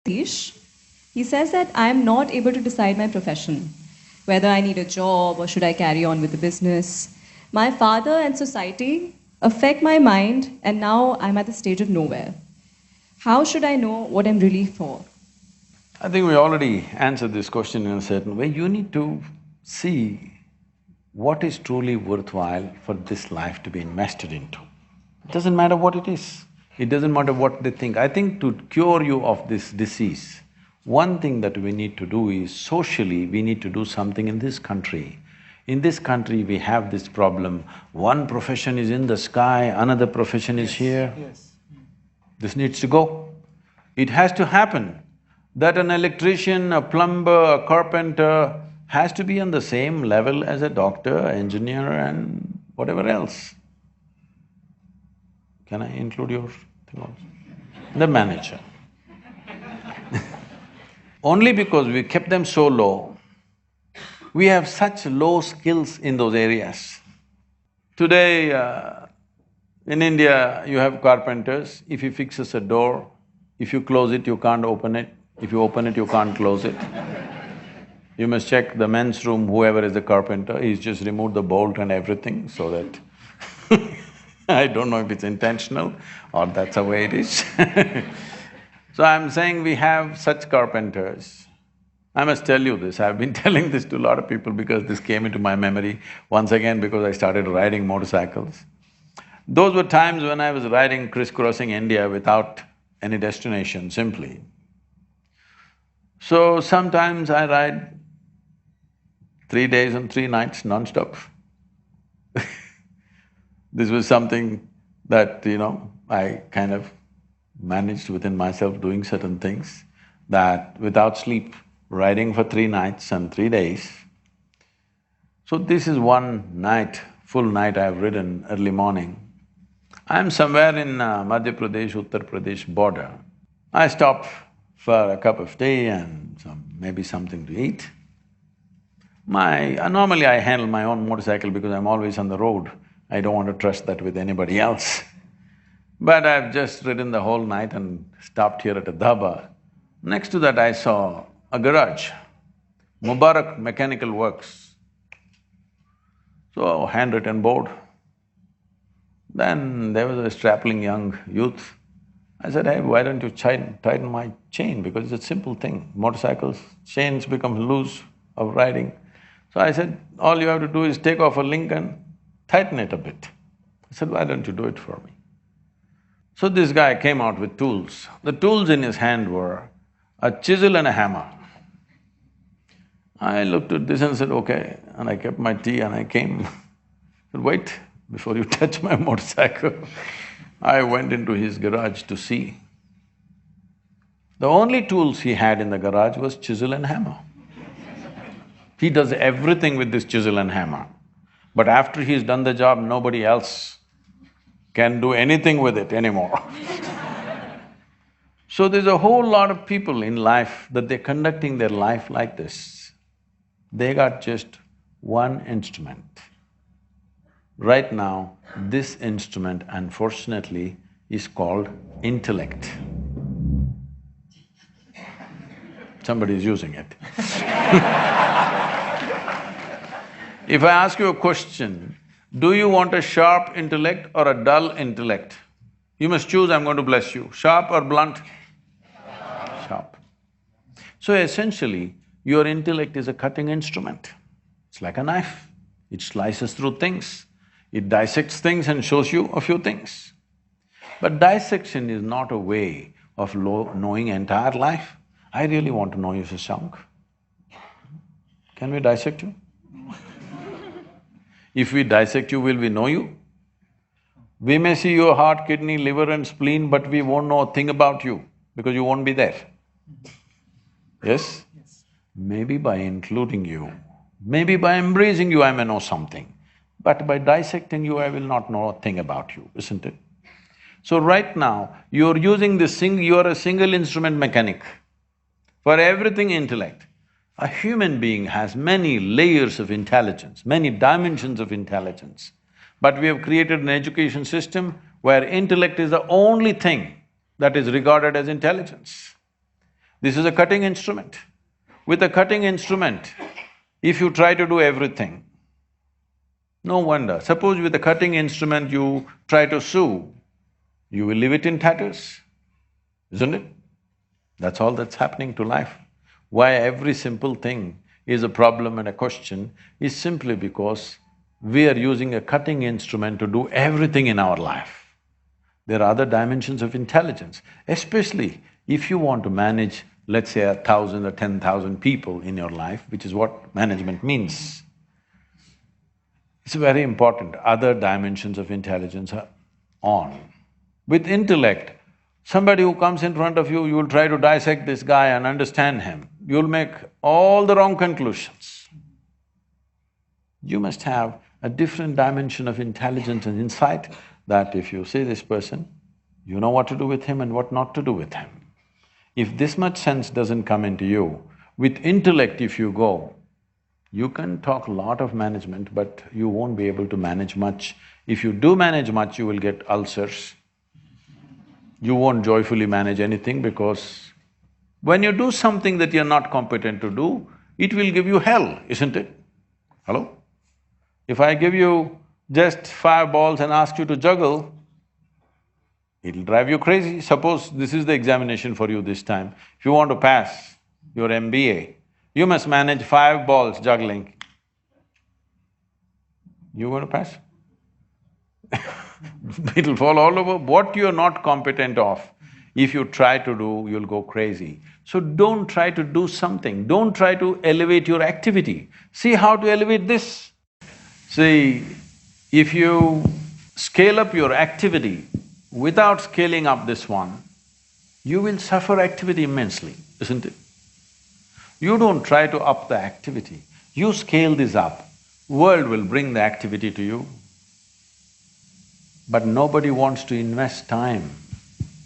Satish. He says that I am not able to decide my profession, whether I need a job or should I carry on with the business. My father and society affect my mind, and now I'm at the stage of nowhere. How should I know what I'm really for? I think we already answered this question in a certain way. You need to see what is truly worthwhile for this life to be invested into. It doesn't matter what it is, it doesn't matter what they think. I think to cure you of this disease, one thing that we need to do is socially, we need to do something in this country. In this country, we have this problem, one profession is in the sky, another profession is here. This needs to go. It has to happen that an electrician, a plumber, a carpenter has to be on the same level as a doctor, engineer and whatever else. Can I include your thing also? The manager. Only because we kept them so low, we have such low skills in those areas. Today, in India, you have carpenters. If he fixes a door, if you close it, you can't open it. If you open it, you can't close it. You must check the men's room, whoever is the carpenter, he's just removed the bolt and everything so that I don't know if it's intentional or that's the way it is. So I'm saying we have such carpenters. I must tell you this, I've been telling this to a lot of people because this came into my memory once again because I started riding motorcycles. Those were times when I was riding, crisscrossing India without any destination, simply. So sometimes I ride 3 days and 3 nights non-stop. This was something that, I kind of managed within myself doing certain things, that without sleep, riding for 3 nights and 3 days. So this is one night, full night I have ridden early morning. I'm somewhere in Madhya Pradesh, Uttar Pradesh border. I stop for a cup of tea and maybe something to eat. Normally I handle my own motorcycle because I'm always on the road. I don't want to trust that with anybody else. But I've just ridden the whole night and stopped here at a dhaba. Next to that I saw a garage, Mubarak Mechanical Works. So, handwritten board. Then there was a strapping young youth. I said, hey, why don't you tighten my chain, because it's a simple thing. Motorcycles, chains become loose of riding. So I said, all you have to do is take off a link and tighten it a bit. I said, why don't you do it for me? So this guy came out with tools. The tools in his hand were a chisel and a hammer. I looked at this and said, okay, and I kept my tea and I came. I said, wait, before you touch my motorcycle. I went into his garage to see. The only tools he had in the garage was chisel and hammer. He does everything with this chisel and hammer. But after he's done the job, nobody else can do anything with it anymore. So there's a whole lot of people in life that they're conducting their life like this. They got just one instrument. Right now, this instrument, unfortunately, is called intellect. Somebody is using it. If I ask you a question, do you want a sharp intellect or a dull intellect? You must choose, I'm going to bless you. Sharp or blunt? Sharp. So essentially, your intellect is a cutting instrument. It's like a knife. It slices through things. It dissects things and shows you a few things. But dissection is not a way of knowing entire life. I really want to know you, Shashank. Can we dissect you? If we dissect you, will we know you? We may see your heart, kidney, liver and spleen, but we won't know a thing about you because you won't be there. Yes? Maybe by including you, maybe by embracing you, I may know something. But by dissecting you, I will not know a thing about you, isn't it? So right now, you're using this you're a single instrument mechanic. For everything intellect, a human being has many layers of intelligence, many dimensions of intelligence. But we have created an education system where intellect is the only thing that is regarded as intelligence. This is a cutting instrument. With a cutting instrument, if you try to do everything, no wonder. Suppose with a cutting instrument you try to sew, you will leave it in tatters, isn't it? That's all that's happening to life. Why every simple thing is a problem and a question is simply because we are using a cutting instrument to do everything in our life. There are other dimensions of intelligence, especially if you want to manage, let's say, 1,000 or 10,000 people in your life, which is what management means. It's very important, other dimensions of intelligence are on. With intellect, somebody who comes in front of you, you will try to dissect this guy and understand him. You'll make all the wrong conclusions. You must have a different dimension of intelligence and insight that if you see this person, you know what to do with him and what not to do with him. If this much sense doesn't come into you, with intellect if you go, you can talk a lot of management, but you won't be able to manage much. If you do manage much, you will get ulcers. You won't joyfully manage anything because when you do something that you're not competent to do, it will give you hell, isn't it? Hello? If I give you just 5 balls and ask you to juggle, it'll drive you crazy. Suppose this is the examination for you this time. If you want to pass your MBA, you must manage 5 balls juggling. You going to pass? It'll fall all over. What you're not competent of, if you try to do, you'll go crazy. So don't try to do something, don't try to elevate your activity. See how to elevate this. See, if you scale up your activity without scaling up this one, you will suffer activity immensely, isn't it? You don't try to up the activity, you scale this up, world will bring the activity to you. But nobody wants to invest time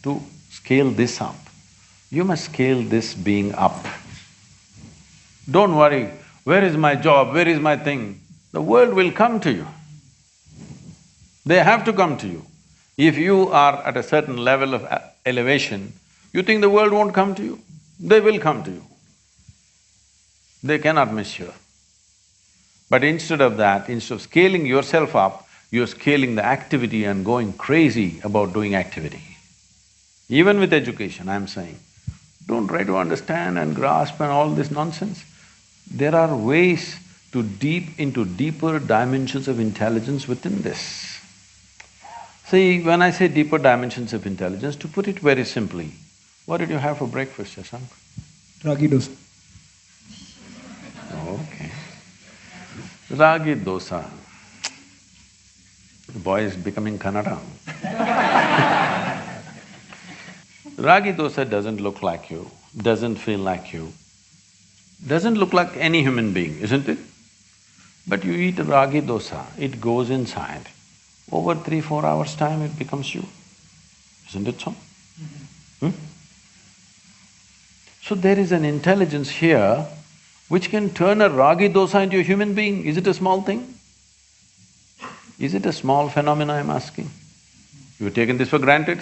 to scale this up. You must scale this being up. Don't worry, where is my job, where is my thing? The world will come to you. They have to come to you. If you are at a certain level of elevation, you think the world won't come to you? They will come to you. They cannot miss you. But instead of that, instead of scaling yourself up, you're scaling the activity and going crazy about doing activity. Even with education, I'm saying, don't try to understand and grasp and all this nonsense. There are ways to into deeper dimensions of intelligence within this. See, when I say deeper dimensions of intelligence, to put it very simply, what did you have for breakfast, Shashank? Ragi dosa. Okay. Ragi dosa. The boy is becoming Kannada. Ragi dosa doesn't look like you, doesn't feel like you, doesn't look like any human being, isn't it? But you eat ragi dosa, it goes inside. Over 3-4 hours' time, it becomes you. Isn't it so? So there is an intelligence here which can turn a ragi dosa into a human being. Is it a small thing? Is it a small phenomena, I'm asking? You've taken this for granted?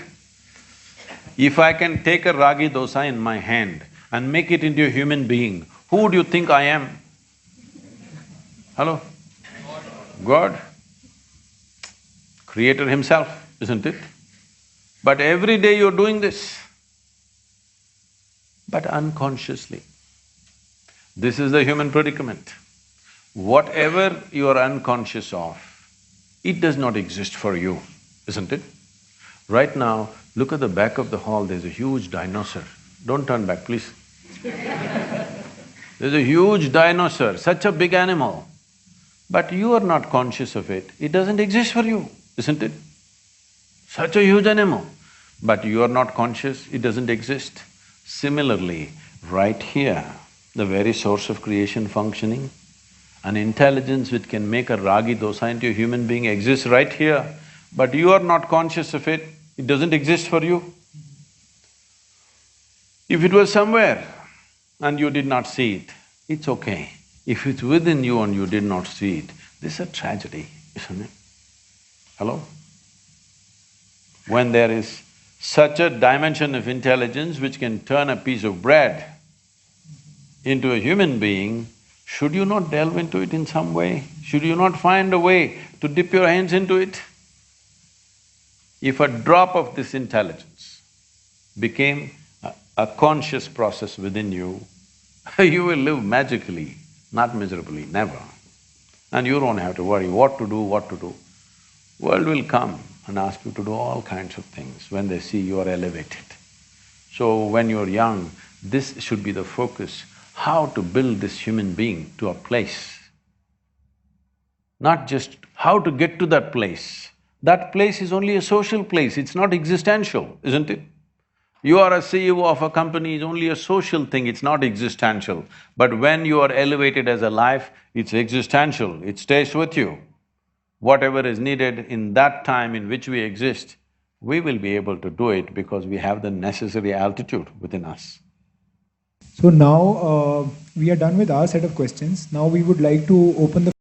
If I can take a ragi dosa in my hand and make it into a human being, who do you think I am? Hello? God. Creator himself, isn't it? But every day you're doing this, but unconsciously. This is the human predicament. Whatever you are unconscious of, it does not exist for you, isn't it? Right now, look at the back of the hall, there's a huge dinosaur. Don't turn back, please. There's a huge dinosaur, such a big animal. But you are not conscious of it, it doesn't exist for you, isn't it? Such a huge animal, but you are not conscious, it doesn't exist. Similarly, right here, the very source of creation functioning, an intelligence which can make a ragi dosa into a human being exists right here, but you are not conscious of it, it doesn't exist for you. If it was somewhere and you did not see it, it's okay. If it's within you and you did not see it, this is a tragedy, isn't it? Hello? When there is such a dimension of intelligence which can turn a piece of bread into a human being, should you not delve into it in some way? Should you not find a way to dip your hands into it? If a drop of this intelligence became a conscious process within you, you will live magically, not miserably, never. And you don't have to worry what to do, what to do. World will come and ask you to do all kinds of things when they see you are elevated. So when you're young, this should be the focus, how to build this human being to a place. Not just how to get to that place. That place is only a social place, it's not existential, isn't it? You are a CEO of a company, it's only a social thing, it's not existential. But when you are elevated as a life, it's existential, it stays with you. Whatever is needed in that time in which we exist, we will be able to do it because we have the necessary altitude within us. So now we are done with our set of questions. Now we would like to open the